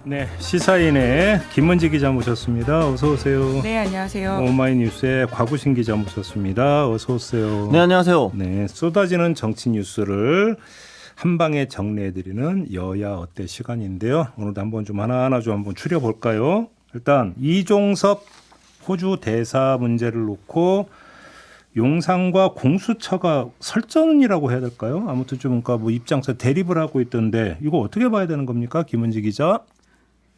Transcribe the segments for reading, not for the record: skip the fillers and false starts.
네, 시사인의 김은지 기자 모셨습니다. 어서 오세요. 네, 안녕하세요. 오마이뉴스의 곽우신 기자 모셨습니다. 어서 오세요. 네, 안녕하세요. 네, 쏟아지는 정치 뉴스를 한 방에 정리해드리는 여야 어때 시간인데요. 오늘도 한번 좀 하나하나 좀 한번 추려볼까요? 일단 이종섭 호주 대사 문제를 놓고 용산과 공수처가 설전이라고 해야 될까요? 아무튼 좀 그러니까 뭐 입장에서 대립을 하고 있던데 이거 어떻게 봐야 되는 겁니까, 김은지 기자?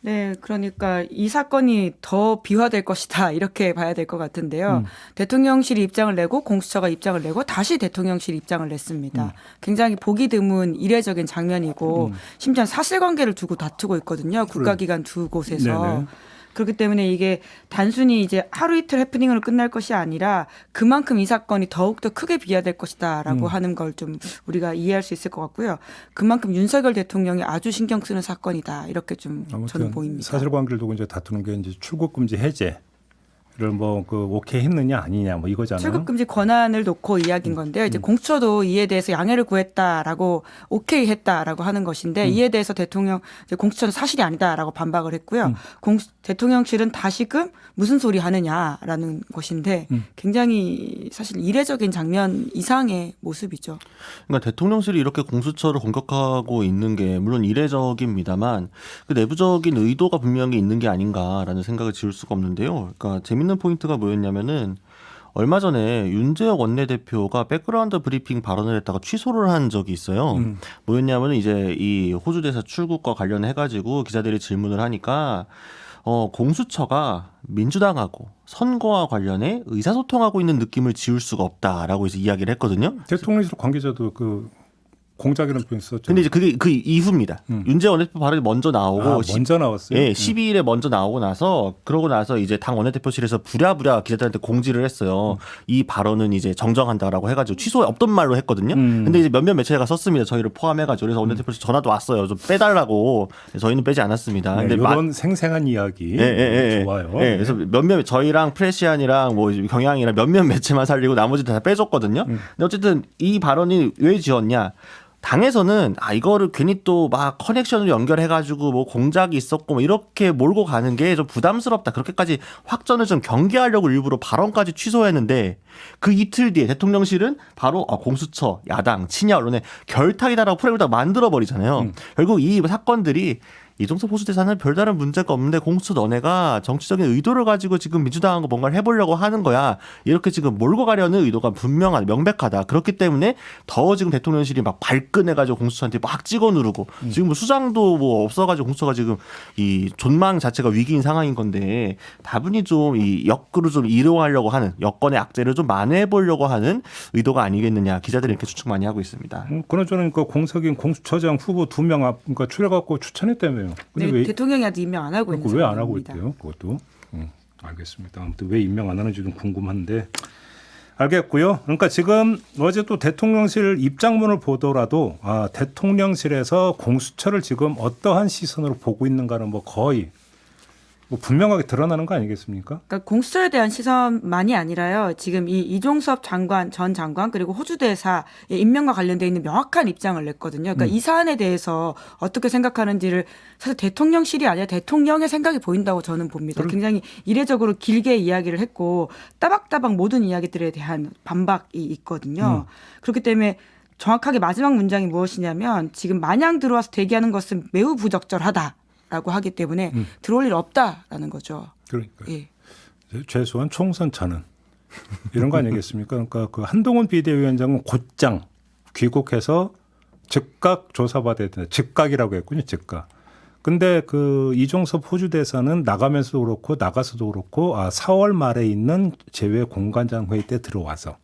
네, 그러니까 이 사건이 더 비화될 것이다 이렇게 봐야 될 것 같은데요. 대통령실이 입장을 내고 공수처가 입장을 내고 다시 대통령실이 입장을 냈습니다. 굉장히 보기 드문 이례적인 장면이고 심지어 사실관계를 두고 다투고 있거든요. 국가기관 두 곳에서. 네네. 그렇기 때문에 이게 단순히 이제 하루 이틀 해프닝으로 끝날 것이 아니라 그만큼 이 사건이 더욱더 크게 비화될 것이다라고 하는 걸 좀 우리가 이해할 수 있을 것 같고요. 그만큼 윤석열 대통령이 아주 신경 쓰는 사건이다 이렇게 좀 저는 보입니다. 사실관계를 두고 이제 다투는 게 이제 출국금지 해제를 뭐 그 오케이 했느냐 아니냐 뭐 이거잖아요. 출국금지 권한을 놓고 이야기인 건데요. 이제 공수처도 이에 대해서 양해를 구했다라고 오케이 했다라고 하는 것인데 이에 대해서 대통령 이제 공수처는 사실이 아니다라고 반박을 했고요. 대통령실은 다시금 무슨 소리 하느냐라는 것인데 굉장히 사실 이례적인 장면 이상의 모습이죠. 그러니까 대통령실이 이렇게 공수처를 공격하고 있는 게 물론 이례적입니다만 그 내부적인 의도가 분명히 있는 게 아닌가라는 생각을 지울 수가 없는데요. 그러니까 재밌는 포인트가 뭐였냐면은 얼마 전에 윤재혁 원내대표가 백그라운드 브리핑 발언을 했다가 취소를 한 적이 있어요. 뭐였냐면은 이제 이 호주 대사 출국과 관련해 가지고 기자들이 질문을 하니까 공수처가 민주당하고 선거와 관련해 의사소통하고 있는 느낌을 지울 수가 없다라고 이제 이야기를 했거든요. 대통령실 관계자도 그 공작이라는 표현 썼죠. 근데 이제 그게 그 이후입니다. 윤재원 원내대표 발언이 먼저 나오고 먼저 나왔어요. 예, 12일에 먼저 나오고 나서 그러고 나서 이제 당 원내대표실에서 부랴부랴 기자들한테 공지를 했어요. 이 발언은 이제 정정한다라고 해가지고 취소에 없던 말로 했거든요. 근데 이제 몇몇 매체가 썼습니다. 저희를 포함해가지고 그래서 원내대표실 전화도 왔어요. 좀 빼달라고. 저희는 빼지 않았습니다. 네, 근데 이런 생생한 이야기 좋아요. 예, 그래서 몇몇 저희랑 프레시안이랑 뭐 경향이랑 몇몇 매체만 살리고 나머지 다 빼줬거든요. 근데 어쨌든 이 발언이 왜 지었냐? 당에서는 이거를 괜히 또 막 커넥션을 연결해가지고 뭐 공작이 있었고 뭐 이렇게 몰고 가는 게 좀 부담스럽다. 그렇게까지 확전을 좀 경계하려고 일부러 발언까지 취소했는데 그 이틀 뒤에 대통령실은 바로 공수처, 야당, 친야 언론의 결탁이다라고 프레임을 다 만들어버리잖아요. 결국 이 사건들이 이종섭 호주대사는 별다른 문제가 없는데 공수처 너네가 정치적인 의도를 가지고 지금 민주당하고 뭔가를 해보려고 하는 거야. 이렇게 지금 몰고 가려는 의도가 분명하다, 명백하다. 그렇기 때문에 더 지금 대통령실이 막 발끈해가지고 공수처한테 막 찍어 누르고 지금 뭐 수장도 뭐 없어가지고 공수처가 지금 이 존망 자체가 위기인 상황인 건데 다분히 좀 이 역으로 좀 이용하려고 하는 여권의 악재를 좀 만회해보려고 하는 의도가 아니겠느냐. 기자들이 이렇게 추측 많이 하고 있습니다. 그나저나 그 공석인 공수처장 후보 2명 그러니까 출연해갖고 추천했다며요. 근데 네, 왜 대통령이 아직 임명 안 하고 있는 왜 안 하고 상황입니다. 있대요? 그것도 알겠습니다. 아무튼 왜 임명 안 하는지 좀 궁금한데 알겠고요. 그러니까 지금 어제 또 대통령실 입장문을 보더라도 대통령실에서 공수처를 지금 어떠한 시선으로 보고 있는가는 뭐 거의 뭐 분명하게 드러나는 거 아니겠습니까? 그러니까 공수처에 대한 시선만이 아니라요. 지금 이 이종섭 전 장관 그리고 호주 대사의 임명과 관련돼 있는 명확한 입장을 냈거든요. 그러니까 이 사안에 대해서 어떻게 생각하는지를 사실 대통령실이 아니라 대통령의 생각이 보인다고 저는 봅니다. 굉장히 이례적으로 길게 이야기를 했고 따박따박 모든 이야기들에 대한 반박이 있거든요. 그렇기 때문에 정확하게 마지막 문장이 무엇이냐면 지금 마냥 들어와서 대기하는 것은 매우 부적절하다. 라고 하기 때문에 들어올 일 없다라는 거죠. 그러니까 예. 최소한 총선 전은 이런 거 아니겠습니까? 그러니까 그 한동훈 비대위원장은 곧장 귀국해서 즉각 조사받아야 된다. 즉각이라고 했군요. 즉각. 근데 그 이종섭 호주 대사는 나가면서도 그렇고 나가서도 그렇고 4월 말에 있는 재외 공관장 회의 때 들어와서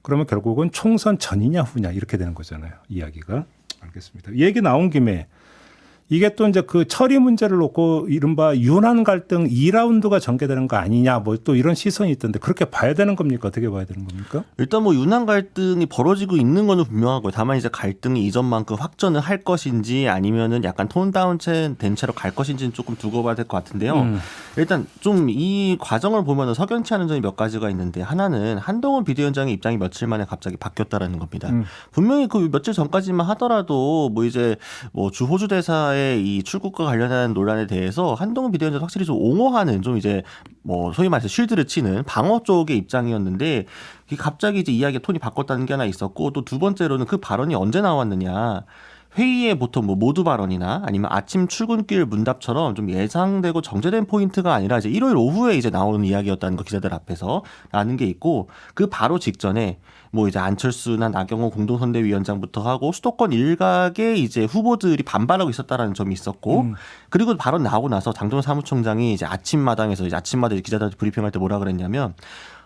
그러면 결국은 총선 전이냐 후냐 이렇게 되는 거잖아요. 이야기가. 알겠습니다. 얘기 나온 김에 이게 또 이제 그 처리 문제를 놓고 이른바 윤한 갈등 2라운드가 전개되는 거 아니냐 뭐 또 이런 시선이 있던데 그렇게 봐야 되는 겁니까? 어떻게 봐야 되는 겁니까? 일단 뭐 윤한 갈등이 벌어지고 있는 건 분명하고요. 다만 이제 갈등이 이전만큼 확전을 할 것인지 아니면은 약간 톤 다운 된 채로 갈 것인지는 조금 두고 봐야 될 것 같은데요. 일단 좀 이 과정을 보면은 석연치 않은 점이 몇 가지가 있는데 하나는 한동훈 비대위원장의 입장이 며칠 만에 갑자기 바뀌었다라는 겁니다. 분명히 그 며칠 전까지만 하더라도 뭐 이제 뭐 주 호주 대사의 이종섭의 이 출국과 관련한 논란에 대해서 한동훈 비대위원장 확실히 좀 옹호하는 좀 이제 뭐 소위 말해서 쉴드를 치는 방어 쪽의 입장이었는데 갑자기 이제 이야기가 톤이 바꿨다는 게 하나 있었고 또 두 번째로는 그 발언이 언제 나왔느냐. 회의에 보통 뭐 모두 발언이나 아니면 아침 출근길 문답처럼 좀 예상되고 정제된 포인트가 아니라 이제 일요일 오후에 이제 나오는 이야기였다는 거 기자들 앞에서 라는 게 있고 그 바로 직전에 뭐 이제 안철수나 나경원 공동선대위원장부터 하고 수도권 일각의 이제 후보들이 반발하고 있었다라는 점이 있었고 그리고 발언 나오고 나서 장동현 사무총장이 이제 아침마당에서 이제 아침마다 기자들한테 브리핑할 때 뭐라 그랬냐면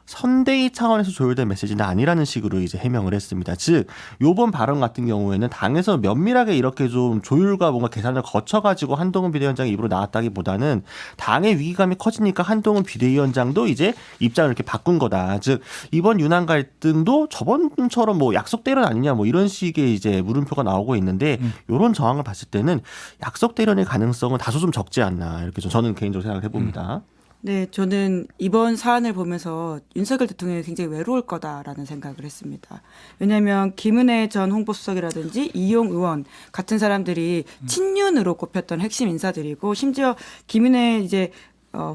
선대위 차원에서 조율된 메시지는 아니라는 식으로 이제 해명을 했습니다. 즉, 요번 발언 같은 경우에는 당에서 면밀하게 이렇게 좀 조율과 뭔가 계산을 거쳐가지고 한동훈 비대위원장의 입으로 나왔다기보다는 당의 위기감이 커지니까 한동훈 비대위원장도 이제 입장을 이렇게 바꾼 거다. 즉, 이번 윤한 갈등도 저번처럼 뭐 약속대련 아니냐 뭐 이런 식의 이제 물음표가 나오고 있는데 요런 정황을 봤을 때는 약속대련의 가능성은 다소 좀 적지 않나 이렇게 좀 저는 개인적으로 생각을 해봅니다. 네, 저는 이번 사안을 보면서 윤석열 대통령이 굉장히 외로울 거다라는 생각을 했습니다. 왜냐하면 김은혜 전 홍보수석이라든지 이용 의원 같은 사람들이 친윤으로 꼽혔던 핵심 인사들이고 심지어 김은혜 이제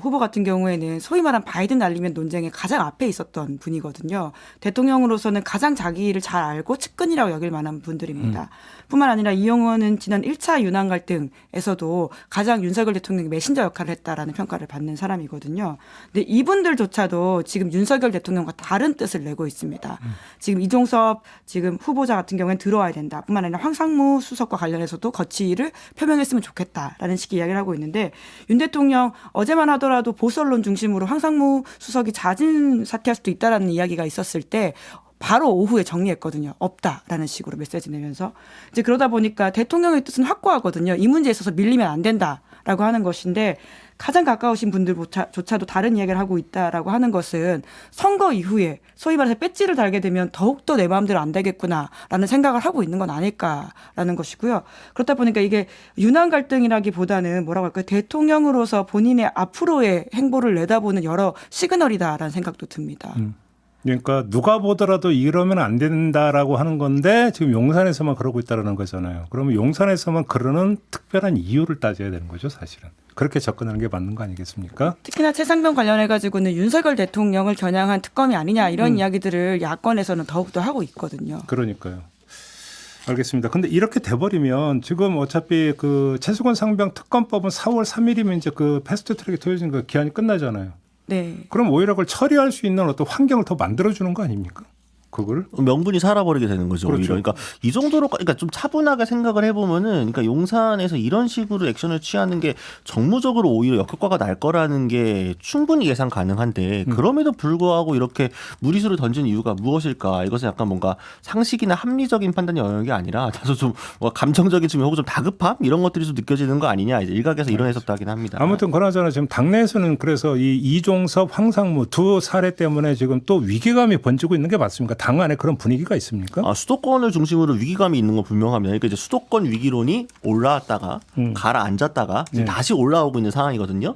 후보 같은 경우에는 소위 말한 바이든 날리면 논쟁의 가장 앞에 있었던 분이거든요. 대통령으로서는 가장 자기를 잘 알고 측근이라고 여길 만한 분들입니다. 뿐만 아니라 이용 의원은 지난 1차 윤한 갈등에서도 가장 윤석열 대통령이 메신저 역할을 했다라는 평가를 받는 사람이거든요. 근데 이분들조차도 지금 윤석열 대통령과 다른 뜻을 내고 있습니다. 지금 이종섭 지금 후보자 같은 경우에는 들어와야 된다. 뿐만 아니라 황상무 수석과 관련해서도 거취를 표명했으면 좋겠다라는 식의 이야기를 하고 있는데 윤 대통령 어제만 하더라도 보수 언론 중심으로 황상무 수석이 자진 사퇴할 수도 있다라는 이야기가 있었을 때 바로 오후에 정리했거든요. 없다라는 식으로 메시지 내면서. 이제 그러다 보니까 대통령의 뜻은 확고하거든요. 이 문제에 있어서 밀리면 안 된다라고 하는 것인데 가장 가까우신 분들조차도 다른 이야기를 하고 있다라고 하는 것은 선거 이후에 소위 말해서 배지를 달게 되면 더욱더 내 마음대로 안 되겠구나라는 생각을 하고 있는 건 아닐까라는 것이고요. 그렇다 보니까 이게 윤한 갈등이라기보다는 뭐라고 할까요? 대통령으로서 본인의 앞으로의 행보를 내다보는 여러 시그널이다라는 생각도 듭니다. 그러니까 누가 보더라도 이러면 안 된다라고 하는 건데 지금 용산에서만 그러고 있다라는 거잖아요. 그러면 용산에서만 그러는 특별한 이유를 따져야 되는 거죠, 사실은. 그렇게 접근하는 게 맞는 거 아니겠습니까? 특히나 최상병 관련해가지고는 윤석열 대통령을 겨냥한 특검이 아니냐 이런 이야기들을 야권에서는 더욱더 하고 있거든요. 그러니까요. 알겠습니다. 근데 이렇게 돼버리면 지금 어차피 그 최수건 상병 특검법은 4월 3일이면 이제 그 패스트 트랙에推진 그 기한이 끝나잖아요. 네. 그럼 오히려 그걸 처리할 수 있는 어떤 환경을 더 만들어주는 거 아닙니까? 그걸 명분이 살아버리게 되는 거죠. 그렇죠. 오히려. 그러니까 이 정도로 그러니까 좀 차분하게 생각을 해보면은 그러니까 용산에서 이런 식으로 액션을 취하는 게 정무적으로 오히려 역효과가 날 거라는 게 충분히 예상 가능한데 그럼에도 불구하고 이렇게 무리수를 던진 이유가 무엇일까? 이것은 약간 뭔가 상식이나 합리적인 판단이 영역이 아니라 다소 좀 감정적인 측면 혹은 좀 다급함 이런 것들이 좀 느껴지는 거 아니냐? 이제 일각에서 이런 해석도 하긴 합니다. 아무튼 그나저나 지금 당내에서는 그래서 이 이종섭, 황상무 두 사례 때문에 지금 또 위기감이 번지고 있는 게 맞습니까? 당 안에 그런 분위기가 있습니까? 수도권을 중심으로 위기감이 있는 건 분명합니다. 그러니까 이제 수도권 위기론이 올라왔다가 가라앉았다가 네. 다시 올라오고 있는 상황이거든요.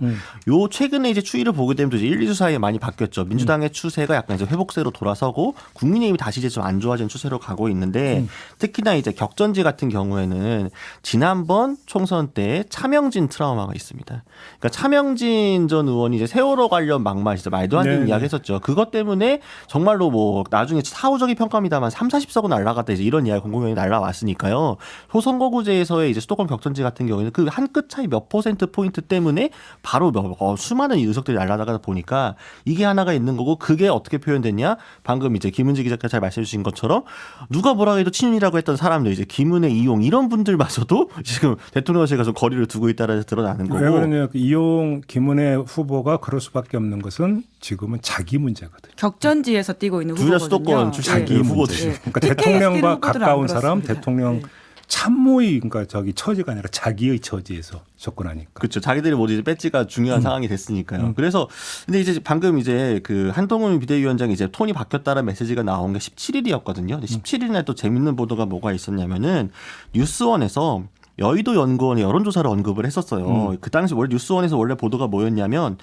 요 최근에 이제 추이를 보게 되면 이제 1, 2주 사이에 많이 바뀌었죠. 민주당의 추세가 약간 이제 회복세로 돌아서고 국민의힘이 다시 이제 좀 안 좋아지는 추세로 가고 있는데 특히나 이제 격전지 같은 경우에는 지난번 총선 때 차명진 트라우마가 있습니다. 그러니까 차명진 전 의원이 이제 세월호 관련 막말 진짜 말도 안 되는 네, 이야기 했었죠. 그것 때문에 정말로 뭐 나중에 사후적인 평가입니다만 30-40석은 날라갔다 이제 이런 이야기 공공연히 날라왔으니까요. 소선거구제에서의 이제 수도권 격전지 같은 경우에는 그 한 끗 차이 몇 퍼센트 포인트 때문에 바로 수많은 의석들이 날라가다 보니까 이게 하나가 있는 거고 그게 어떻게 표현됐냐? 방금 이제 김은지 기자가 잘 말씀해 주신 것처럼 누가 뭐라 해도 친윤이라고 했던 사람들 이제 김은혜, 이용 이런 분들마저도 지금 대통령실과 좀 거리를 두고 있다는 데 드러나는 거고. 왜 그러냐? 이용, 김은혜 후보가 그럴 수밖에 없는 것은 지금은 자기 문제거든요. 격전지에서 뛰고 있는 둘 다 후보거든요. 수도권 자기 후보들. 그러니까 대통령과 후보들은 가까운 안 사람, 그렇습니다. 대통령 네. 참모의 그러니까 저기 처지가 아니라 자기의 처지에서 접근하니까. 그렇죠. 자기들이 모두 이제 배지가 중요한 상황이 됐으니까요. 그래서 근데 이제 방금 이제 그 한동훈 비대위원장이 이제 톤이 바뀌었다는 메시지가 나온 게 17일이었거든요. 17일날 또 재밌는 보도가 뭐가 있었냐면은 뉴스원에서 여의도 연구원의 여론조사를 언급을 했었어요. 그 당시 원래 뉴스원에서 원래 보도가 뭐였냐면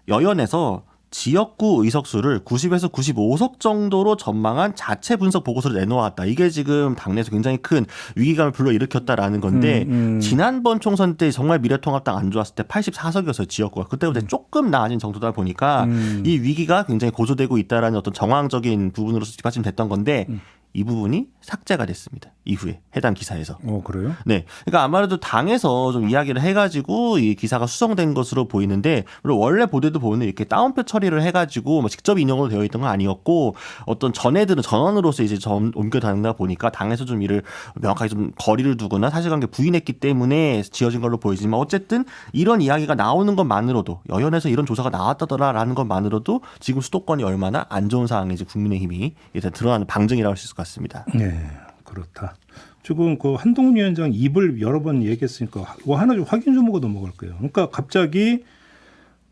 여연에서 지역구 의석수를 90에서 95석 정도로 전망한 자체 분석 보고서를 내놓았다. 이게 지금 당내에서 굉장히 큰 위기감을 불러일으켰다라는 건데 지난번 총선 때 정말 미래통합당 안 좋았을 때 84석이었어요. 지역구가. 그때보다 조금 나아진 정도다 보니까 이 위기가 굉장히 고조되고 있다라는 어떤 정황적인 부분으로서 뒷받침됐던 건데 이 부분이 삭제가 됐습니다. 이후에 해당 기사에서. 그래요? 네, 그러니까 아무래도 당에서 좀 이야기를 해가지고 이 기사가 수정된 것으로 보이는데, 물론 원래 보도도 보면 이렇게 다운표 처리를 해가지고 뭐 직접 인용으로 되어 있던 건 아니었고 어떤 전해들은 전원으로서 이제 옮겨다니다 보니까 당에서 좀 이를 명확하게 좀 거리를 두거나 사실관계 부인했기 때문에 지어진 걸로 보이지만 어쨌든 이런 이야기가 나오는 것만으로도 여연에서 이런 조사가 나왔다더라라는 것만으로도 지금 수도권이 얼마나 안 좋은 상황인지 국민의힘이 일단 드러나는 방증이라고 할 수 있을 것 같습니다. 네, 그렇다. 지금 그 한동훈 위원장 입을 여러 번 얘기했으니까 뭐 하나 좀 확인 좀 하고 넘어갈 거예요. 그러니까 갑자기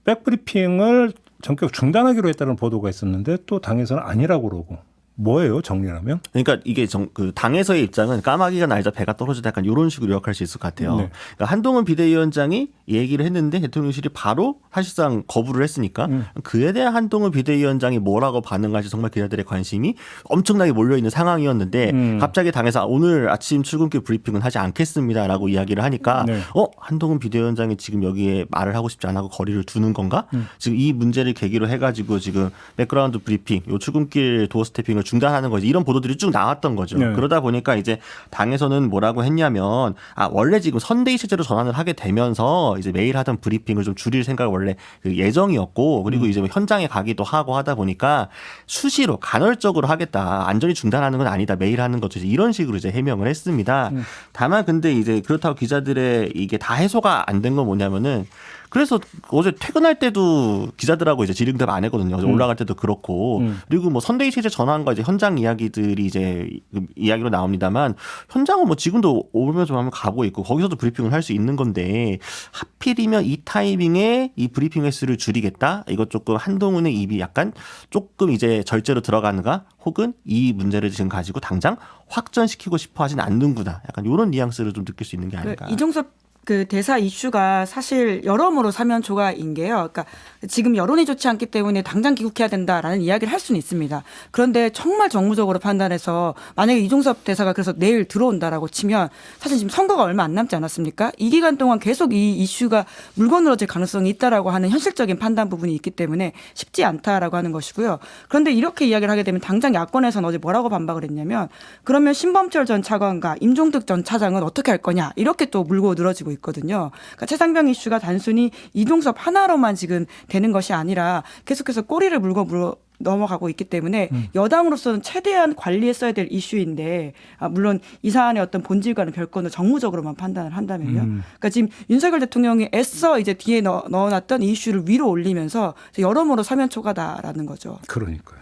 백브리핑을 전격 중단하기로 했다는 보도가 있었는데 또 당에서는 아니라고 그러고 뭐예요 정리하면? 그러니까 이게 그 당에서의 입장은 까마귀가 날자 배가 떨어지다 약간 이런 식으로 요약할 수 있을 것 같아요. 네. 그러니까 한동훈 비대위원장이 얘기를 했는데 대통령실이 바로 사실상 거부를 했으니까 그에 대한 한동훈 비대위원장이 뭐라고 반응할지 정말 기자들의 관심이 엄청나게 몰려있는 상황이었는데 갑자기 당에서 오늘 아침 출근길 브리핑은 하지 않겠습니다라고 이야기를 하니까 네. 한동훈 비대위원장이 지금 여기에 말을 하고 싶지 않아 하고 거리를 두는 건가? 지금 이 문제를 계기로 해가지고 지금 백그라운드 브리핑, 요 출근길 도어 스태핑을 중단하는 거지 이런 보도들이 쭉 나왔던 거죠. 네. 그러다 보니까 이제 당에서는 뭐라고 했냐면 원래 지금 선대위 체제로 전환을 하게 되면서 이제 매일 하던 브리핑을 좀 줄일 생각이 원래 그 예정이었고 그리고 이제 뭐 현장에 가기도 하고 하다 보니까 수시로 간헐적으로 하겠다. 안전히 중단하는 건 아니다. 매일 하는 거죠. 이런 식으로 이제 해명을 했습니다. 다만 근데 이제 그렇다고 기자들의 이게 다 해소가 안 된 건 뭐냐면은 그래서 어제 퇴근할 때도 기자들하고 이제 질의응답 안 했거든요. 어제 올라갈 때도 그렇고 그리고 뭐 선대위 체제 전환과 이제 현장 이야기들이 이제 이야기로 나옵니다만 현장은 뭐 지금도 오면서 하면 가고 있고 거기서도 브리핑을 할 수 있는 건데 하필이면 이 타이밍에 이 브리핑 횟수를 줄이겠다. 이것 조금 한동훈의 입이 약간 조금 이제 절제로 들어가는가 혹은 이 문제를 지금 가지고 당장 확전시키고 싶어 하진 않는구나. 약간 이런 뉘앙스를 좀 느낄 수 있는 게 아닐까. 이종섭 그 대사 이슈가 사실 여러모로 사면초가인 게요. 그러니까 지금 여론이 좋지 않기 때문에 당장 귀국해야 된다라는 이야기를 할 수는 있습니다. 그런데 정말 정무적으로 판단해서 만약에 이종섭 대사가 그래서 내일 들어온다라고 치면 사실 지금 선거가 얼마 안 남지 않았습니까? 이 기간 동안 계속 이 이슈가 물건으로질 가능성이 있다라고 하는 현실적인 판단 부분이 있기 때문에 쉽지 않다라고 하는 것이고요. 그런데 이렇게 이야기를 하게 되면 당장 야권에서는 어제 뭐라고 반박을 했냐면 그러면 신범철 전 차관과 임종득 전 차장은 어떻게 할 거냐 이렇게 또 물고 늘어지고 있거든요. 그러니까 최상병 이슈가 단순히 이종섭 하나로만 지금 되는 것이 아니라 계속해서 꼬리를 물고 넘어가고 있기 때문에 여당으로서는 최대한 관리했어야 될 이슈인데 물론 이 사안의 어떤 본질과는 별건으로 정무적으로만 판단을 한다면요. 그러니까 지금 윤석열 대통령이 애써 이제 뒤에 넣어놨던 이 이슈를 위로 올리면서 여러모로 사면초가다라는 거죠. 그러니까요.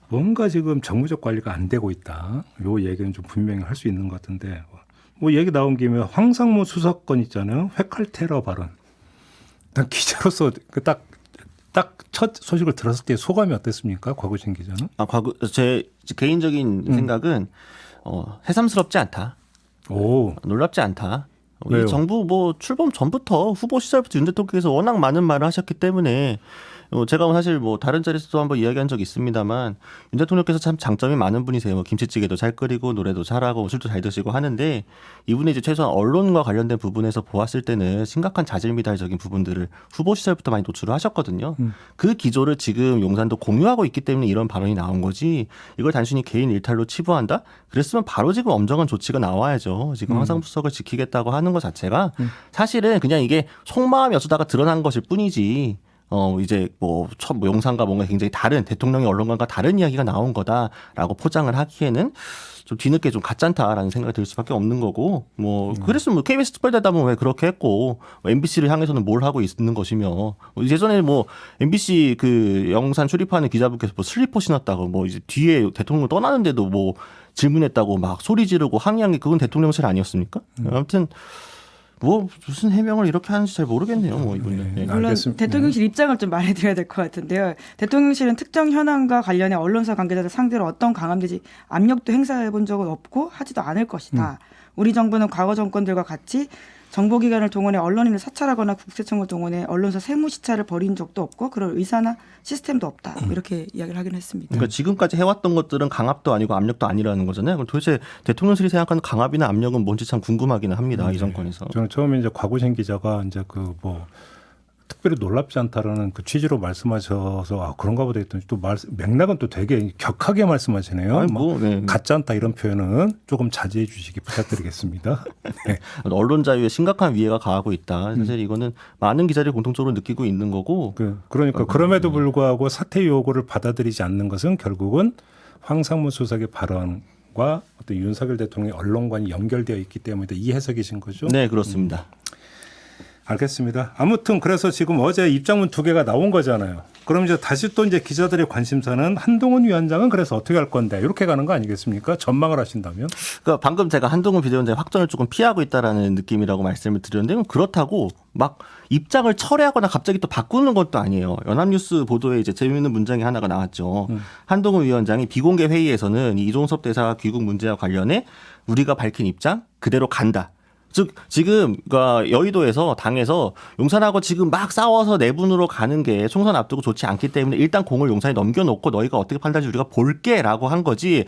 뭔가 지금 정무적 관리가 안 되고 있다. 요 얘기는 좀 분명히 할 수 있는 것 같은데 뭐 얘기 나온 김에 황상무 수사권 있잖아요. 회칼 테러 발언. 난 기자로서 딱 첫 소식을 들었을 때 소감이 어땠습니까? 곽우진 기자는? 제 개인적인 생각은 새삼스럽지 않다. 오. 놀랍지 않다. 왜요? 이 정부 뭐 출범 전부터 후보 시절부터 윤 대통령께서 워낙 많은 말을 하셨기 때문에 제가 사실 뭐 다른 자리에서도 한번 이야기한 적이 있습니다만 윤 대통령께서 참 장점이 많은 분이세요. 뭐 김치찌개도 잘 끓이고 노래도 잘하고 술도 잘 드시고 하는데 이분이 이제 최소한 언론과 관련된 부분에서 보았을 때는 심각한 자질미달적인 부분들을 후보 시절부터 많이 노출을 하셨거든요. 그 기조를 지금 용산도 공유하고 있기 때문에 이런 발언이 나온 거지 이걸 단순히 개인 일탈로 치부한다? 그랬으면 바로 지금 엄정한 조치가 나와야죠. 지금 황상무 수석을 지키겠다고 하는 것 자체가 사실은 그냥 이게 속마음이 어쩌다가 드러난 것일 뿐이지 이제 뭐 용산과 뭔가 굉장히 다른 대통령의 언론관과 다른 이야기가 나온 거다라고 포장을 하기에는 좀 뒤늦게 좀 가짠다라는 생각이 들 수밖에 없는 거고 뭐 그랬으면 뭐 KBS 특별대담은 왜 그렇게 했고 MBC를 향해서는 뭘 하고 있는 것이며 예전에 뭐 MBC 그 영산 출입하는 기자분께서 뭐 슬리퍼 신었다고 뭐 이제 뒤에 대통령 떠나는데도 뭐 질문했다고 막 소리 지르고 항의한 게 그건 대통령실 아니었습니까? 아무튼 뭐 무슨 해명을 이렇게 하는지 잘 모르겠네요. 뭐 이분은. 네. 물론 대통령실 입장을 좀 말해드려야 될 것 같은데요. 대통령실은 특정 현안과 관련해 언론사 관계자들 상대로 어떤 강압되지 압력도 행사해 본 적은 없고 하지도 않을 것이다. 우리 정부는 과거 정권들과 같이 정보기관을 동원해 언론인을 사찰하거나 국세청을 동원해 언론사 세무시찰을 벌인 적도 없고 그럴 의사나 시스템도 없다. 이렇게 이야기를 하긴 했습니다. 그러니까 지금까지 해왔던 것들은 강압도 아니고 압력도 아니라는 거잖아요. 그럼 도대체 대통령실이 생각하는 강압이나 압력은 뭔지 참 궁금하기는 합니다. 이 정권에서. 저는 처음에 이제 곽우신 기자가 이제 그 뭐 특별히 놀랍지 않다라는 그 취지로 말씀하셔서 아 그런가 보다 했더니 또 맥락은 또 되게 격하게 말씀하시네요. 아니, 뭐, 네. 같지 않다 이런 표현은 조금 자제해 주시기 부탁드리겠습니다. 네. 언론 자유에 심각한 위해가 가하고 있다. 사실 이거는 많은 기자들이 공통적으로 느끼고 있는 거고. 그러니까 그럼에도 불구하고 사퇴 요구를 받아들이지 않는 것은 결국은 황상무 수석의 발언과 어떤 윤석열 대통령의 언론관이 연결되어 있기 때문에 이 해석이신 거죠? 네, 그렇습니다. 알겠습니다. 아무튼 그래서 지금 어제 입장문 2개가 나온 거잖아요. 그럼 이제 다시 또 이제 기자들의 관심사는 한동훈 위원장은 그래서 어떻게 할 건데 이렇게 가는 거 아니겠습니까? 전망을 하신다면? 그러니까 방금 제가 한동훈 비대위원장의 확전을 조금 피하고 있다라는 느낌이라고 말씀을 드렸는데 그렇다고 막 입장을 철회하거나 갑자기 또 바꾸는 것도 아니에요. 연합뉴스 보도에 이제 재미있는 문장이 하나가 나왔죠. 한동훈 위원장이 비공개 회의에서는 이종섭 대사 귀국 문제와 관련해 우리가 밝힌 입장 그대로 간다. 즉 지금 그러니까 여의도에서 당에서 용산하고 지금 막 싸워서 내분으로 가는 게 총선 앞두고 좋지 않기 때문에 일단 공을 용산에 넘겨놓고 너희가 어떻게 판단할지 우리가 볼게라고 한 거지.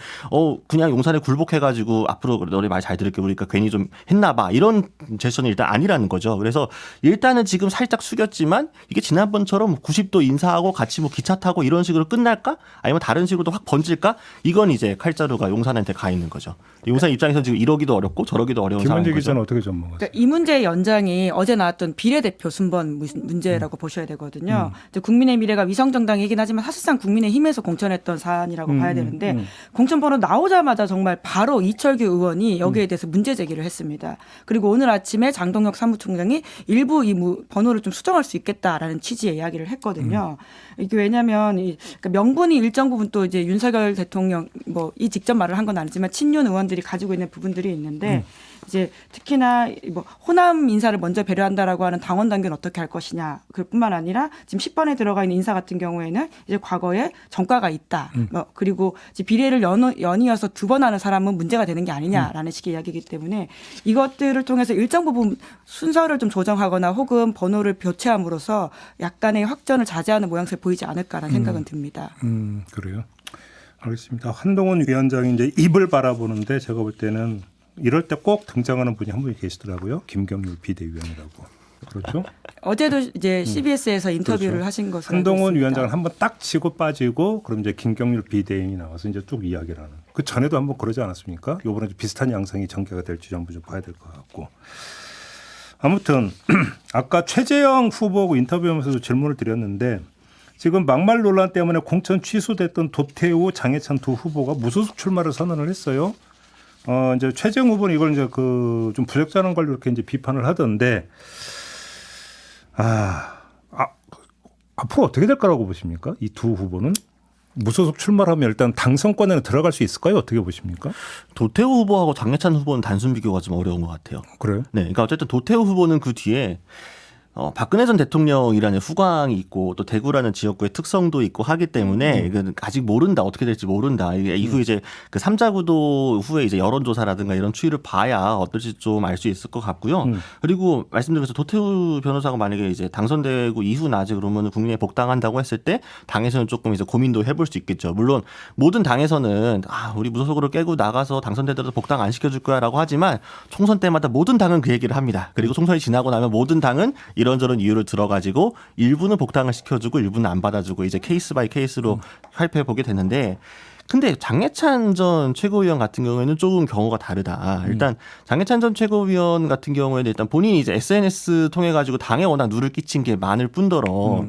그냥 용산에 굴복해가지고 앞으로 너희 말 잘 들을게 우리가 괜히 좀 했나봐 이런 제스처는 일단 아니라는 거죠. 그래서 일단은 지금 살짝 숙였지만 이게 지난번처럼 90도 인사하고 같이 뭐 기차 타고 이런 식으로 끝날까? 아니면 다른 식으로도 확 번질까? 이건 이제 칼자루가 용산한테 가 있는 거죠. 용산 입장에서 지금 이러기도 어렵고 저러기도 어려운 상황인 김은재 거죠. 기자는 어떻게 전망하세요? 그러니까 이 문제의 연장이 어제 나왔던 비례대표 순번 문제라고 보셔야 되거든요. 이제 국민의 미래가 위성정당이긴 하지만 사실상 국민의힘에서 공천했던 사안이라고 봐야 되는데 공천번호 나오자마자 정말 바로 이철규 의원이 여기에 대해서 문제 제기를 했습니다. 그리고 오늘 아침에 장동혁 사무총장이 일부 이 번호를 좀 수정할 수 있겠다라는 취지의 이야기를 했거든요. 이게 왜냐하면 그러니까 명분이 일정 부분 또 이제 윤석열 대통령 뭐 이 직접 말을 한 건 아니지만 친윤 의원들이 가지고 있는 부분들이 있는데 이제 특히나 뭐 호남 인사를 먼저 배려한다라고 하는 당원 단계는 어떻게 할 것이냐. 그뿐만 아니라 지금 10번에 들어가 있는 인사 같은 경우에는 이제 과거에 전과가 있다. 뭐 그리고 이제 비례를 연이어서 2번 하는 사람은 문제가 되는 게 아니냐라는 식의 이야기이기 때문에 이것들을 통해서 일정 부분 순서를 좀 조정하거나 혹은 번호를 교체함으로써 약간의 확전을 자제하는 모양새를 보이지 않을까라는 생각은 듭니다. 그래요. 알겠습니다. 한동훈 위원장이 이제 입을 바라보는데 제가 볼 때는 이럴 때 꼭 등장하는 분이 한 분이 계시더라고요. 김경률 비대위원이라고. 그렇죠? 어제도 이제 CBS에서 인터뷰를 그렇죠. 하신 것으로 한동훈 알고 있습니다. 위원장을 한번 딱 치고 빠지고 그럼 이제 김경률 비대위원이 나와서 이제 쭉 이야기를 하는. 그 전에도 한번 그러지 않았습니까? 이번에 비슷한 양상이 전개가 될지 한번 좀 봐야 될 것 같고. 아무튼 아까 최재형 후보하고 인터뷰하면서도 질문을 드렸는데 지금 막말 논란 때문에 공천 취소됐던 도태우, 장해찬 두 후보가 무소속 출마를 선언을 했어요. 이제 최재형 후보는 이걸 이제 그 좀 부적절한 걸로 이렇게 이제 비판을 하던데, 앞으로 어떻게 될 거라고 보십니까? 이 두 후보는 무소속 출마를 하면 일단 당선권에는 들어갈 수 있을까요? 어떻게 보십니까? 도태우 후보하고 장해찬 후보는 단순 비교가 좀 어려운 것 같아요. 그래요? 네, 그러니까 어쨌든 도태우 후보는 그 뒤에 박근혜 전 대통령이라는 후광이 있고 또 대구라는 지역구의 특성도 있고 하기 때문에 이건 아직 모른다. 어떻게 될지 모른다. 이후 이제 그 3자구도 후에 이제 여론조사라든가 이런 추이를 봐야 어떨지 좀 알 수 있을 것 같고요. 그리고 말씀드린 것처럼 도태우 변호사가 만약에 이제 당선되고 이후 나지 그러면 국민에 복당한다고 했을 때 당에서는 조금 이제 고민도 해볼 수 있겠죠. 물론 모든 당에서는 우리 무소속으로 깨고 나가서 당선되더라도 복당 안 시켜줄 거야라고 하지만 총선 때마다 모든 당은 그 얘기를 합니다. 그리고 총선이 지나고 나면 모든 당은 이런저런 이유를 들어가지고 일부는 복당을 시켜주고 일부는 안 받아주고 이제 케이스 바이 케이스로 살펴보게 되는데 근데 장해찬 전 최고위원 같은 경우에는 조금 경우가 다르다. 일단 장해찬 전 최고위원 같은 경우에는 일단 본인이 이제 SNS 통해 가지고 당에 워낙 누를 끼친 게 많을 뿐더러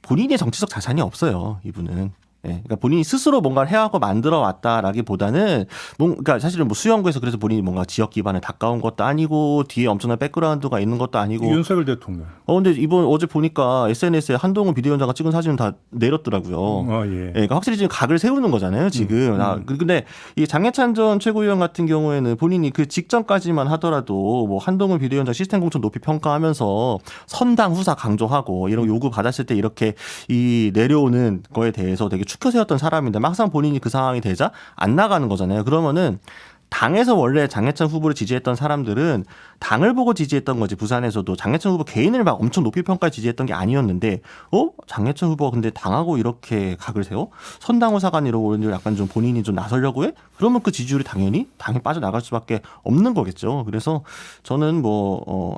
본인의 정치적 자산이 없어요. 이분은. 네, 그러니까 본인이 스스로 뭔가를 해하고 만들어 왔다라기보다는 그러니까 사실은 뭐 수영구에서 그래서 본인이 뭔가 지역 기반을 닦아온 것도 아니고 뒤에 엄청난 백그라운드가 있는 것도 아니고 윤석열 대통령. 근데 어제 보니까 SNS에 한동훈 비대위원장과 찍은 사진은 다 내렸더라고요. 예. 네, 그러니까 확실히 지금 각을 세우는 거잖아요, 지금. 근데 이 장해찬 전 최고위원 같은 경우에는 본인이 그 직전까지만 하더라도 뭐 한동훈 비대위원장 시스템 공천 높이 평가하면서 선당 후사 강조하고 이런 요구 받았을 때 이렇게 이 내려오는 거에 대해서 되게 추켜 세웠던 사람인데 막상 본인이 그 상황이 되자 안 나가는 거잖아요. 그러면은 당에서 원래 장해찬 후보를 지지했던 사람들은 당을 보고 지지했던 거지. 부산에서도 장해찬 후보 개인을 막 엄청 높이 평가해 지지했던 게 아니었는데 장해찬 후보가 근데 당하고 이렇게 각을 세워? 선당후 사관 이러고 약간 좀 본인이 좀 나서려고 해? 그러면 그 지지율이 당연히 당에 빠져나갈 수밖에 없는 거겠죠. 그래서 저는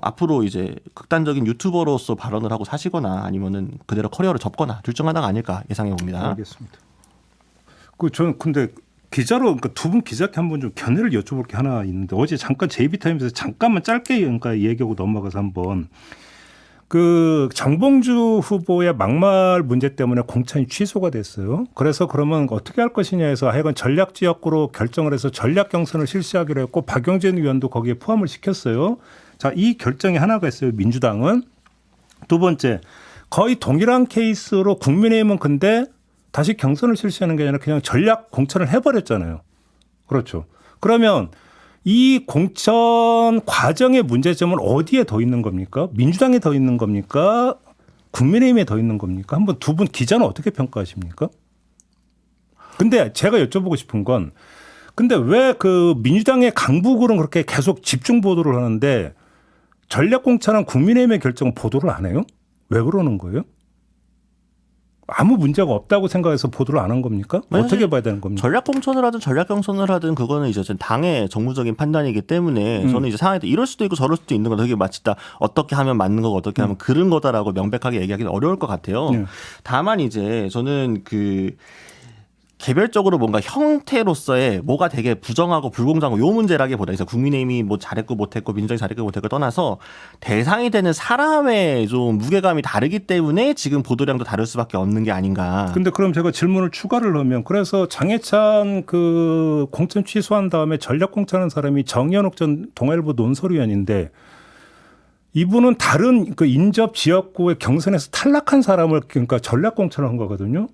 앞으로 이제 극단적인 유튜버로서 발언을 하고 사시거나 아니면은 그대로 커리어를 접거나 둘 중 하나가 아닐까 예상해 봅니다. 알겠습니다. 저는 근데 기자로 그러니까 두 분 기자께 한번 좀 견해를 여쭤볼 게 하나 있는데 어제 잠깐 JB타임에서 잠깐만 짧게 그러니까 얘기하고 넘어가서 한번 그 정봉주 후보의 막말 문제 때문에 공천이 취소가 됐어요. 그래서 그러면 어떻게 할 것이냐 해서 하여간 전략 지역구로 결정을 해서 전략 경선을 실시하기로 했고 박용진 의원도 거기에 포함을 시켰어요. 자, 이 결정이 하나가 있어요. 민주당은. 두 번째, 거의 동일한 케이스로 국민의힘은 근데 다시 경선을 실시하는 게 아니라 그냥 전략 공천을 해버렸잖아요. 그렇죠. 그러면 이 공천 과정의 문제점은 어디에 더 있는 겁니까? 민주당에 더 있는 겁니까? 국민의힘에 더 있는 겁니까? 한번 두 분 기자는 어떻게 평가하십니까? 근데 제가 여쭤보고 싶은 건 근데 왜 그 민주당의 강북으로는 그렇게 계속 집중 보도를 하는데 전략 공천한 국민의힘의 결정은 보도를 안 해요? 왜 그러는 거예요? 아무 문제가 없다고 생각해서 보도를 안 한 겁니까? 어떻게 봐야 되는 겁니까? 전략 공천을 하든 전략 경선을 하든 그거는 이제 당의 정무적인 판단이기 때문에 저는 이제 상황에 이럴 수도 있고 저럴 수도 있는 거 되게 마치 다 어떻게 하면 맞는 거고 어떻게 하면 그른 거다라고 명백하게 얘기하기는 어려울 것 같아요. 다만 이제 저는 개별적으로 뭔가 형태로서의 뭐가 되게 부정하고 불공정하고 요 문제라기보다 이제 국민의힘이 뭐 잘했고 못했고 민주당이 잘했고 못했고 떠나서 대상이 되는 사람의 좀 무게감이 다르기 때문에 지금 보도량도 다를 수밖에 없는 게 아닌가. 근데 그럼 제가 질문을 추가를 하면 그래서 장해찬 그 공천 취소한 다음에 전략 공천한 사람이 정연욱 전 동아일보 논설위원인데 이분은 다른 그 인접 지역구의 경선에서 탈락한 사람을 그러니까 전략 공천을 한 거거든요.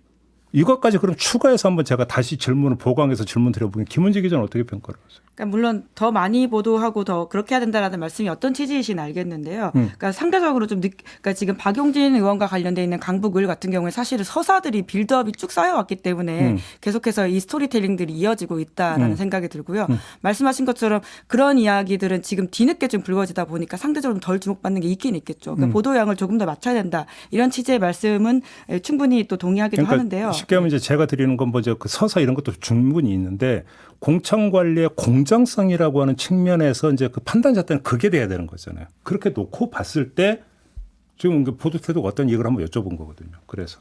이것까지 그럼 추가해서 한번 제가 다시 질문을 보강해서 질문 드려보면 김은지 기자는 어떻게 평가를 하세요? 그러니까 물론 더 많이 보도하고 더 그렇게 해야 된다라는 말씀이 어떤 취지이신지 알겠는데요. 그러니까 상대적으로 그러니까 지금 박용진 의원과 관련돼 있는 강북을 같은 경우에 사실은 서사들이 빌드업이 쭉 쌓여왔기 때문에 계속해서 이 스토리텔링들이 이어지고 있다라는 생각이 들고요. 말씀하신 것처럼 그런 이야기들은 지금 뒤늦게 좀 불거지다 보니까 상대적으로 덜 주목받는 게 있긴 있겠죠. 그러니까 보도량을 조금 더 맞춰야 된다. 이런 취지의 말씀은 충분히 또 동의하기도 하는데요. 쉽게 하면 이제 제가 드리는 건 뭐죠? 그 서사 이런 것도 충분히 있는데 공천 관리의 공정성이라고 하는 측면에서 이제 그 판단 잣대는 그게 돼야 되는 거잖아요. 그렇게 놓고 봤을 때 지금 보도 태도가 어떤 얘기를 한번 여쭤본 거거든요. 그래서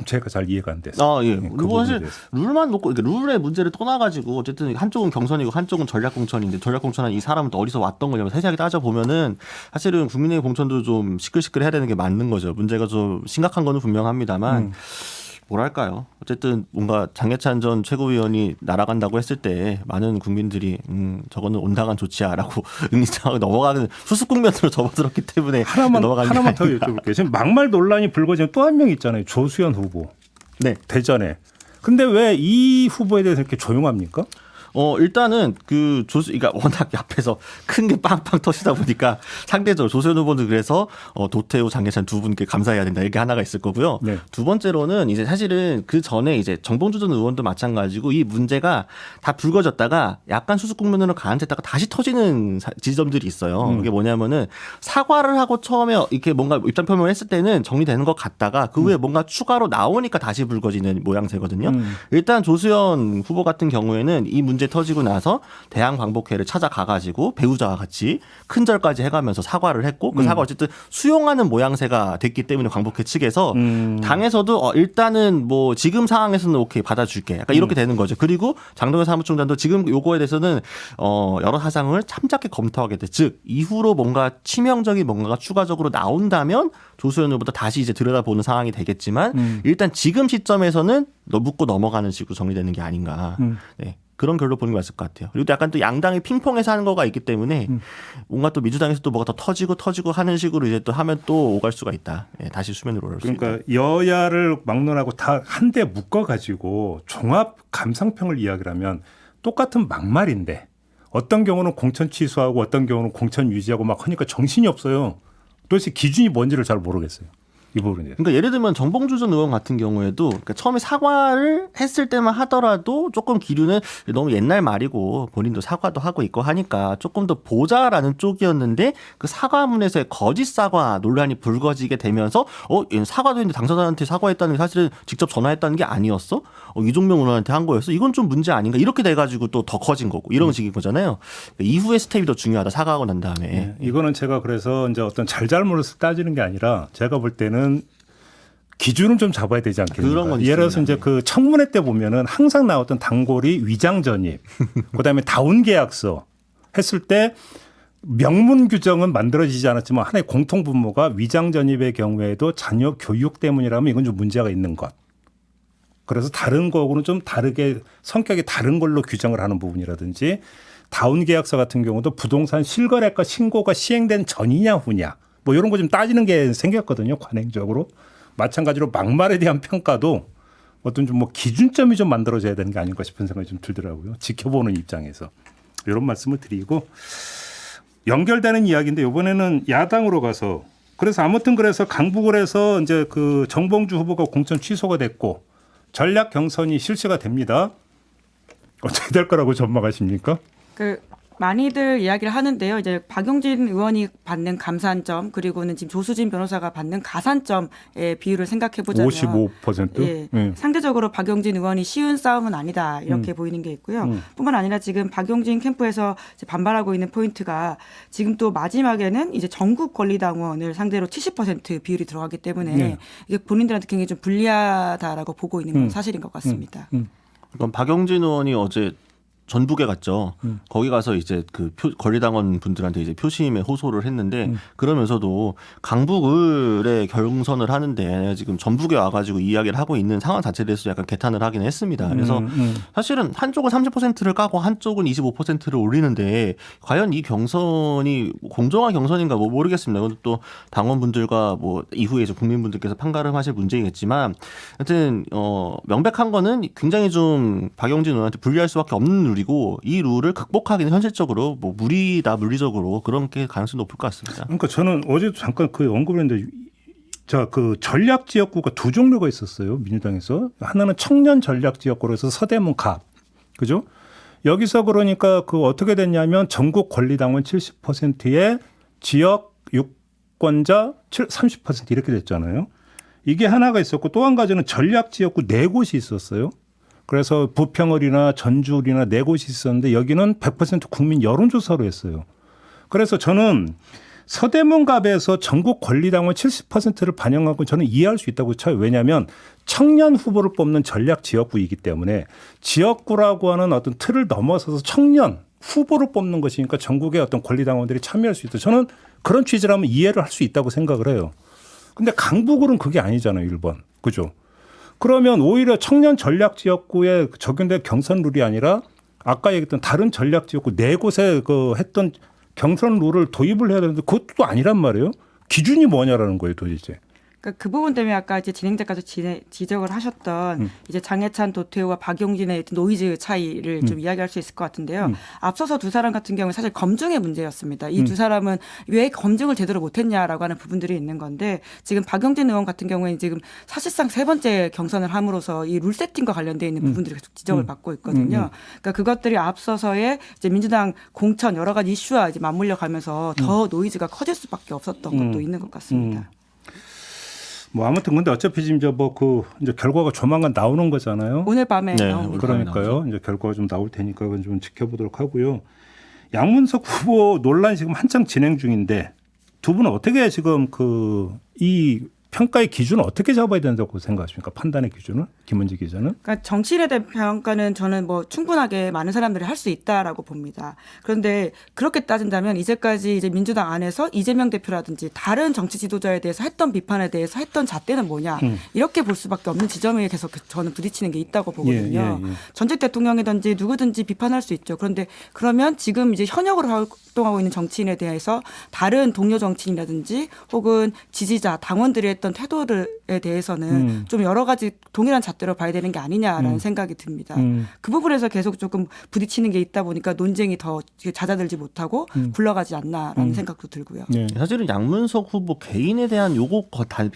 제가 잘 이해가 안 돼서. 예. 그 그리고 사실 대해서. 룰만 놓고 룰의 문제를 떠나가지고 어쨌든 한쪽은 경선이고 한쪽은 전략 공천인데 전략 공천한 이 사람은 또 어디서 왔던 거냐면 세세하게 따져 보면은 사실은 국민의힘 공천도 좀 시끌시끌해야 되는 게 맞는 거죠. 문제가 좀 심각한 거는 분명합니다만. 뭐랄까요. 어쨌든 뭔가 장해찬 전 최고위원이 날아간다고 했을 때 많은 국민들이 저거는 온당한 조치야라고 응시하고 넘어가는 수습 국면으로 접어들었기 때문에 하나만 더 여쭤볼게요. 지금 막말 논란이 불거지는 또 한 명 있잖아요. 조수현 후보. 네. 대전에. 근데 왜 이 후보에 대해서 이렇게 조용합니까? 일단은 그러니까 워낙 앞에서 큰 게 빵빵 터지다 보니까 상대적으로 조세현 후보는 그래서 도태우, 장해찬 두 분께 감사해야 된다 이게 하나가 있을 거고요. 네. 두 번째로는 이제 사실은 그 전에 이제 정봉주 전 의원도 마찬가지고 이 문제가 다 불거졌다가 약간 수습 국면으로 가라앉았다가 다시 터지는 지점들이 있어요. 이게 뭐냐면은 사과를 하고 처음에 이렇게 뭔가 입장 표명을 했을 때는 정리되는 것 같다가 그 후에 뭔가 추가로 나오니까 다시 불거지는 모양새거든요. 일단 조수현 후보 같은 경우에는 이 문제 터지고 나서 대항광복회를 찾아가가지고 배우자와 같이 큰절까지 해가면서 사과를 했고 그 사과 어쨌든 수용하는 모양새가 됐기 때문에 광복회 측에서 당에서도 일단은 뭐 지금 상황에서는 오케이 받아줄게 약간 이렇게 되는 거죠. 그리고 장동현 사무총장도 지금 요거에 대해서는 여러 사상을 참작게 검토하게 돼. 즉 이후로 뭔가 치명적인 뭔가가 추가적으로 나온다면 조수현 후보도 다시 이제 들여다보는 상황이 되겠지만 일단 지금 시점에서는 묻고 넘어가는 식으로 정리되는 게 아닌가. 네. 그런 결로 보는 게 맞을 것 같아요. 그리고 또 약간 또 양당이 핑퐁해서 하는 거가 있기 때문에 뭔가 또 민주당에서 또 뭐가 더 터지고 하는 식으로 이제 또 하면 또 오갈 수가 있다. 예, 다시 수면으로 올라올 수 있다. 그러니까 여야를 막론하고 다 한데 묶어가지고 종합 감상평을 이야기를 하면 똑같은 막말인데 어떤 경우는 공천 취소하고 어떤 경우는 공천 유지하고 막 하니까 정신이 없어요. 도대체 기준이 뭔지를 잘 모르겠어요. 이 부분에 대해서. 그러니까 예를 들면 정봉주 전 의원 같은 경우에도 그러니까 처음에 사과를 했을 때만 하더라도 조금 기류는 너무 옛날 말이고 본인도 사과도 하고 있고 하니까 조금 더 보자라는 쪽이었는데 그 사과문에서의 거짓 사과 논란이 불거지게 되면서 얘는 사과도 했는데 당사자한테 사과했다는 게 사실은 직접 전화했다는 게 아니었어? 이종명 의원한테 한 거였어? 이건 좀 문제 아닌가? 이렇게 돼가지고 또 더 커진 거고 이런 식인 거잖아요. 그러니까 이후의 스텝이 더 중요하다. 사과하고 난 다음에. 네, 이거는 제가 그래서 이제 어떤 잘잘못을 따지는 게 아니라 제가 볼 때는 기준을 좀 잡아야 되지 않겠습니까? 그런 건 예를 들어서 있습니다. 이제 그 청문회 때 보면은 항상 나왔던 단골이 위장 전입, 그다음에 다운 계약서 했을 때 명문 규정은 만들어지지 않았지만 하나의 공통 분모가 위장 전입의 경우에도 자녀 교육 때문이라면 이건 좀 문제가 있는 것. 그래서 다른 거하고는 좀 다르게 성격이 다른 걸로 규정을 하는 부분이라든지 다운 계약서 같은 경우도 부동산 실거래가 신고가 시행된 전이냐 후냐 뭐 이런 거 좀 따지는 게 생겼거든요. 관행적으로. 마찬가지로 막말에 대한 평가도 어떤 좀 뭐 기준점이 좀 만들어져야 되는 게 아닌가 싶은 생각이 좀 들더라고요. 지켜보는 입장에서. 이런 말씀을 드리고 연결되는 이야기인데 이번에는 야당으로 가서 그래서 아무튼 그래서 강북을 해서 이제 그 정봉주 후보가 공천 취소가 됐고 전략 경선이 실시가 됩니다. 어떻게 될 거라고 전망하십니까? 그 많이들 이야기를 하는데요. 이제 박용진 의원이 받는 감산점 그리고는 지금 조수진 변호사가 받는 가산점의 비율을 생각해 보자면 55%? 예, 네. 상대적으로 박용진 의원이 쉬운 싸움은 아니다 이렇게 보이는 게 있고요. 뿐만 아니라 지금 박용진 캠프에서 이제 반발하고 있는 포인트가 지금 또 마지막에는 이제 전국 권리당원을 상대로 70% 비율이 들어가기 때문에 네. 이게 본인들한테 굉장히 좀 불리하다라고 보고 있는 건 사실인 것 같습니다. 그럼 박용진 의원이 어제 전북에 갔죠. 거기 가서 이제 그 권리당원 분들한테 이제 표심에 호소를 했는데 그러면서도 강북을의 경선을 하는데 지금 전북에 와가지고 이야기를 하고 있는 상황 자체에 대해서 약간 개탄을 하긴 했습니다. 그래서 사실은 한쪽은 30%를 까고 한쪽은 25%를 올리는데 과연 이 경선이 공정한 경선인가 뭐 모르겠습니다. 그것도 또 당원분들과 뭐 이후에 이제 국민분들께서 판가름하실 문제이겠지만 하여튼 명백한 거는 굉장히 좀 박용진 의원한테 불리할 수밖에 없는 룰이고 이 룰을 극복하기는 현실적으로 뭐 물리적으로 그런 게 가능성이 높을 것 같습니다. 그러니까 저는 어제도 잠깐 그 언급을 했는데 자, 그 전략 지역구가 두 종류가 있었어요. 민주당에서. 하나는 청년 전략 지역구로 해서 서대문 갑. 그죠? 여기서 그러니까 그 어떻게 됐냐면 전국 권리당원 70%의 지역 유권자 30% 이렇게 됐잖아요. 이게 하나가 있었고 또 한 가지는 전략 지역구 4곳이 있었어요. 그래서 부평을이나 전주을이나 4곳이 있었는데 여기는 100% 국민 여론조사로 했어요. 그래서 저는 서대문갑에서 전국 권리당원 70%를 반영한 건 저는 이해할 수 있다고 쳐요. 왜냐하면 청년 후보를 뽑는 전략 지역구이기 때문에 지역구라고 하는 어떤 틀을 넘어서서 청년 후보를 뽑는 것이니까 전국의 어떤 권리당원들이 참여할 수 있다. 저는 그런 취지라면 이해를 할 수 있다고 생각을 해요. 근데 강북을은 그게 아니잖아요. 1번. 그죠? 그러면 오히려 청년 전략 지역구에 적용된 경선 룰이 아니라 아까 얘기했던 다른 전략 지역구 4곳에 그 했던 경선 룰을 도입을 해야 되는데 그것도 아니란 말이에요. 기준이 뭐냐라는 거예요, 도대체. 그러니까 그 부분 때문에 아까 이제 진행자께서 지적을 하셨던 이제 장해찬, 도태우와 박용진의 노이즈 차이를 좀 이야기할 수 있을 것 같은데요. 앞서서 두 사람 같은 경우는 사실 검증의 문제였습니다. 이 두 사람은 왜 검증을 제대로 못했냐라고 하는 부분들이 있는 건데 지금 박용진 의원 같은 경우에는 지금 사실상 3번째 경선을 함으로써 이 룰 세팅과 관련되어 있는 부분들이 계속 지적을 받고 있거든요. 그러니까 그것들이 앞서서의 이제 민주당 공천 여러 가지 이슈와 이제 맞물려 가면서 더 노이즈가 커질 수밖에 없었던 것도 있는 것 같습니다. 뭐 아무튼 근데 어차피 지금 이제 결과가 조만간 나오는 거잖아요. 오늘 밤에 네, 나옵니다. 그러니까요. 이제 결과가 좀 나올 테니까 그건 좀 지켜보도록 하고요. 양문석 후보 논란이 지금 한창 진행 중인데 두 분은 어떻게 지금 이 평가의 기준을 어떻게 잡아야 된다고 생각하십니까? 판단의 기준을? 김은지 기자는? 그러니까 정치인에 대한 평가는 저는 뭐 충분하게 많은 사람들이 할 수 있다라고 봅니다. 그런데 그렇게 따진다면 이제까지 이제 민주당 안에서 이재명 대표라든지 다른 정치 지도자에 대해서 했던 비판에 대해서 했던 잣대는 뭐냐 이렇게 볼 수밖에 없는 지점에 계속 저는 부딪히는 게 있다고 보거든요. 예. 전직 대통령이든지 누구든지 비판할 수 있죠. 그런데 그러면 지금 이제 현역으로 활동하고 있는 정치인에 대해서 다른 동료 정치인이라든지 혹은 지지자, 당원들이 했던 태도에 대해서는 좀 여러 가지 동일한 잣대 잣대로 봐야 되는 게 아니냐라는 생각이 듭니다. 음. 그 부분에서 계속 조금 부딪히는 게 있다 보니까 논쟁이 더 잦아들지 못하고 굴러가지 않나라는 생각도 들고요. 네. 사실은 양문석 후보 개인에 대한 요거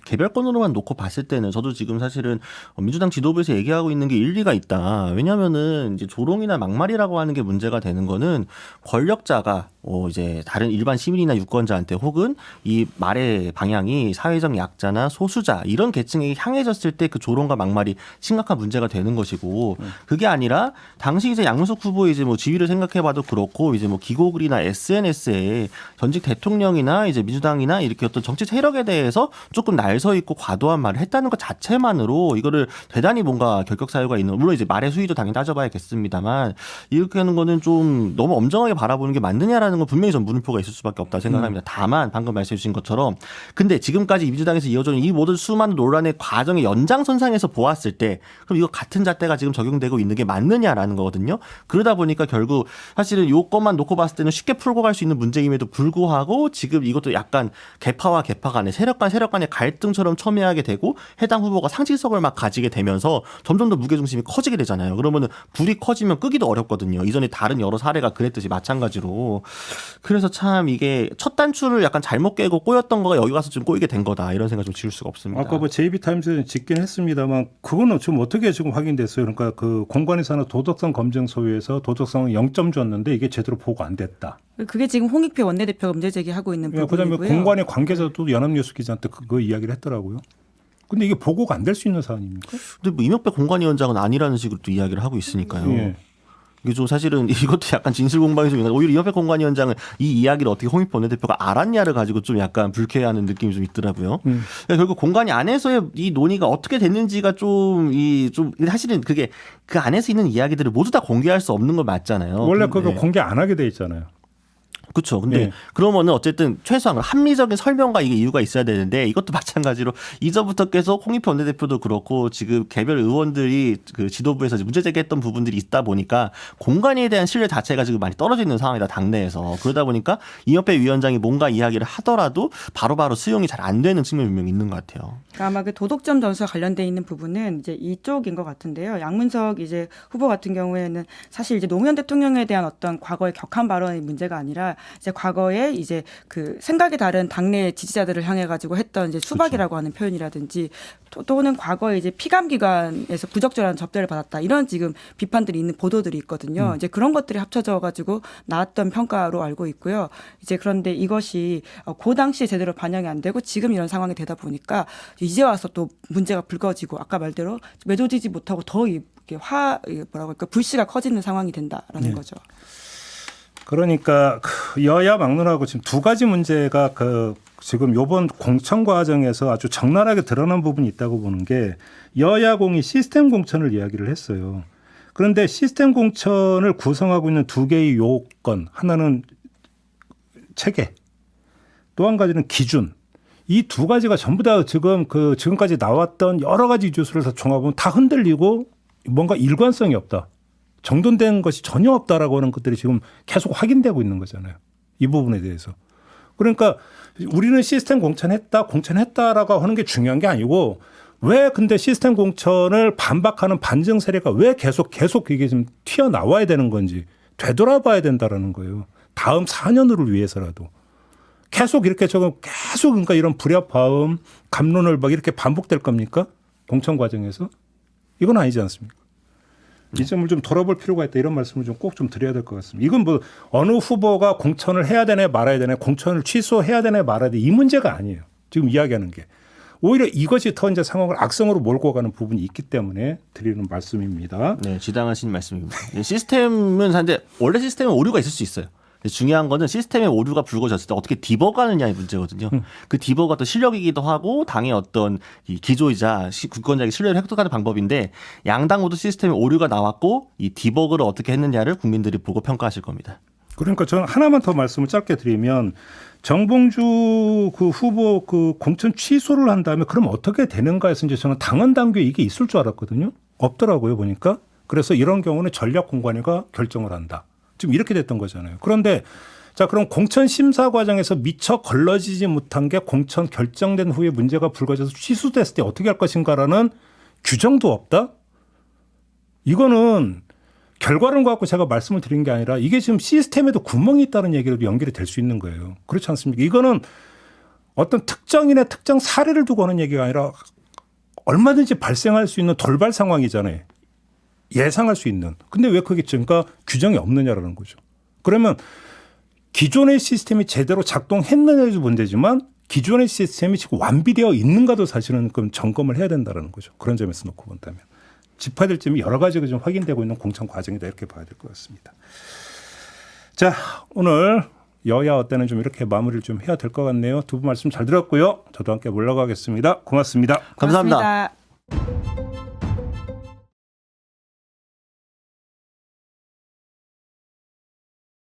개별건으로만 놓고 봤을 때는 저도 지금 사실은 민주당 지도부에서 얘기하고 있는 게 일리가 있다. 왜냐하면은 이제 조롱이나 막말이라고 하는 게 문제가 되는 거는 권력자가 이제 다른 일반 시민이나 유권자한테 혹은 이 말의 방향이 사회적 약자나 소수자 이런 계층에게 향해졌을 때 그 조롱과 막말이 심각한 문제가 되는 것이고 그게 아니라 당시 이제 양문석 후보의 이제 뭐 지위를 생각해봐도 그렇고 이제 뭐 기고글이나 SNS에 전직 대통령이나 이제 민주당이나 이렇게 어떤 정치 세력에 대해서 조금 날서 있고 과도한 말을 했다는 것 자체만으로 이거를 대단히 뭔가 결격 사유가 있는 물론 이제 말의 수위도 당연히 따져봐야겠습니다만 이렇게 하는 거는 좀 너무 엄정하게 바라보는 게 맞느냐라는 건 분명히 전 물음표가 있을 수밖에 없다 생각합니다. 다만 방금 말씀해 주신 것처럼 근데 지금까지 민주당에서 이어져 있는 이 모든 수많은 논란의 과정의 연장선상에서 보았을 때 그럼 이거 같은 잣대가 지금 적용되고 있는 게 맞느냐라는 거거든요. 그러다 보니까 결국 사실은 요것만 놓고 봤을 때는 쉽게 풀고 갈 수 있는 문제임에도 불구하고 지금 이것도 약간 개파와 개파 간의 세력 간의 갈등처럼 첨예하게 되고 해당 후보가 상징성을 막 가지게 되면서 점점 더 무게중심이 커지게 되잖아요. 그러면은 불이 커지면 끄기도 어렵거든요. 이전에 다른 여러 사례가 그랬듯이 마찬가지로. 그래서 참 이게 첫 단추를 약간 잘못 깨고 꼬였던 거가 여기 와서 좀 꼬이게 된 거다. 이런 생각 좀 지울 수가 없습니다. 아까 뭐 JB타임즈는 짓긴 했습니다만 그거는 좀 어떻게 지금 확인됐어요. 그러니까 그 공관위 산하 도덕성 검증 소위에서 도덕성 0점 줬는데 이게 제대로 보고 안 됐다. 그게 지금 홍익표 원내대표가 문제 제기하고 있는 그다음에 부분이고요. 공관위 관계자도 연합뉴스 기자한테 그거 이야기를 했더라고요. 근데 이게 보고가 안 될 수 있는 사안입니까? 근데 뭐 이명박 공관위원장은 아니라는 식으로 또 이야기를 하고 있으니까요. 예. 이게 좀 사실은 이것도 약간 진실 공방이 좀 있는 오히려 이명박 공관위원장은 이 이야기를 어떻게 홍익표 원내대표가 알았냐를 가지고 좀 약간 불쾌해하는 느낌이 좀 있더라고요. 그러니까 결국 공관위 안에서의 이 논의가 어떻게 됐는지가 좀 사실은 그게 그 안에서 있는 이야기들을 모두 다 공개할 수 없는 건 맞잖아요. 원래 그거 공개 안 하게 돼 있잖아요. 그렇죠. 근데 예. 그러면은 어쨌든 최소한 합리적인 설명과 이게 이유가 있어야 되는데 이것도 마찬가지로 이전부터 계속 홍익표 원내대표도 그렇고 지금 개별 의원들이 그 지도부에서 문제 제기했던 부분들이 있다 보니까 공관위에 대한 신뢰 자체가 지금 많이 떨어져 있는 상황이다 당내에서. 그러다 보니까 이협회 위원장이 뭔가 이야기를 하더라도 바로바로 수용이 잘 안 되는 측면이 분명히 있는 것 같아요. 그러니까 아마 그 도덕점 전수와 관련돼 있는 부분은 이제 이쪽인 것 같은데요. 양문석 이제 후보 같은 경우에는 사실 이제 노무현 대통령에 대한 어떤 과거의 격한 발언이 문제가 아니라 이제 과거에 이제 그 생각이 다른 당내 지지자들을 향해 가지고 했던 이제 수박이라고 하는 표현이라든지 또는 과거에 이제 피감기관에서 부적절한 접대를 받았다 이런 지금 비판들이 있는 보도들이 있거든요. 이제 그런 것들이 합쳐져 가지고 나왔던 평가로 알고 있고요. 이제 그런데 이것이 그 당시에 제대로 반영이 안 되고 지금 이런 상황이 되다 보니까 이제 와서 또 문제가 불거지고 아까 말대로 매조지지 못하고 더 이게 뭐라고 할까 불씨가 커지는 상황이 된다라는 거죠. 그러니까 여야 막론하고 지금 두 가지 문제가 지금 이번 공천 과정에서 아주 적나라하게 드러난 부분이 있다고 보는 게 여야 공이 시스템 공천을 이야기를 했어요. 그런데 시스템 공천을 구성하고 있는 두 개의 요건, 하나는 체계, 또 한 가지는 기준. 이 두 가지가 전부 다 지금까지 나왔던 여러 가지 뉴스를 다 종합하면 다 흔들리고 뭔가 일관성이 없다. 정돈된 것이 전혀 없다라고 하는 것들이 지금 계속 확인되고 있는 거잖아요. 이 부분에 대해서. 그러니까 우리는 시스템 공천했다라고 하는 게 중요한 게 아니고 왜 근데 시스템 공천을 반박하는 반증 세력이 왜 계속 이게 좀 튀어나와야 되는 건지 되돌아봐야 된다라는 거예요. 다음 4년을 위해서라도. 계속 그러니까 이런 불협화음, 감론을 막 이렇게 반복될 겁니까? 공천 과정에서? 이건 아니지 않습니까? 이 점을 좀 돌아볼 필요가 있다 이런 말씀을 좀 꼭 좀 드려야 될 것 같습니다. 이건 뭐 어느 후보가 공천을 해야 되네 말아야 되네 공천을 취소해야 되네 말아야 돼 이 문제가 아니에요. 지금 이야기하는 게. 오히려 이것이 더 이제 상황을 악성으로 몰고 가는 부분이 있기 때문에 드리는 말씀입니다. 네, 지당하신 말씀입니다. 시스템은 원래 시스템은 오류가 있을 수 있어요. 중요한 거는 시스템의 오류가 불거졌을 때 어떻게 디버가느냐의 문제거든요. 그 디버가 또 실력이기도 하고 당의 어떤 이 기조이자 국권자에게 신뢰를 획득하는 방법인데 양당 모두 시스템에 오류가 나왔고 이 디버그를 어떻게 했느냐를 국민들이 보고 평가하실 겁니다. 그러니까 저는 하나만 더 말씀을 짧게 드리면 정봉주 그 후보 그 공천 취소를 한 다음에 그럼 어떻게 되는가 해서 이제 저는 당헌 당규에 이게 있을 줄 알았거든요. 없더라고요 보니까. 그래서 이런 경우는 전략공관위가 결정을 한다. 지금 이렇게 됐던 거잖아요. 그런데 자 그럼 공천 심사 과정에서 미처 걸러지지 못한 게 공천 결정된 후에 문제가 불거져서 취소됐을 때 어떻게 할 것인가라는 규정도 없다? 이거는 결과論갖고 제가 말씀을 드린 게 아니라 이게 지금 시스템에도 구멍이 있다는 얘기로 연결이 될 수 있는 거예요. 그렇지 않습니까? 이거는 어떤 특정인의 특정 사례를 두고 하는 얘기가 아니라 얼마든지 발생할 수 있는 돌발 상황이잖아요. 예상할 수 있는. 근데 왜 그게 증가 규정이 없느냐라는 거죠. 그러면 기존의 시스템이 제대로 작동했느냐도 문제지만 기존의 시스템이 지금 완비되어 있는가도 사실은 그럼 점검을 해야 된다는 거죠. 그런 점에서 놓고 본다면. 짚어야 될 점이 여러 가지가 좀 확인되고 있는 공천 과정이다 이렇게 봐야 될 것 같습니다. 자, 오늘 여야 어때는 좀 이렇게 마무리를 좀 해야 될 것 같네요. 두 분 말씀 잘 들었고요. 저도 함께 물러가겠습니다. 고맙습니다. 감사합니다. 고맙습니다.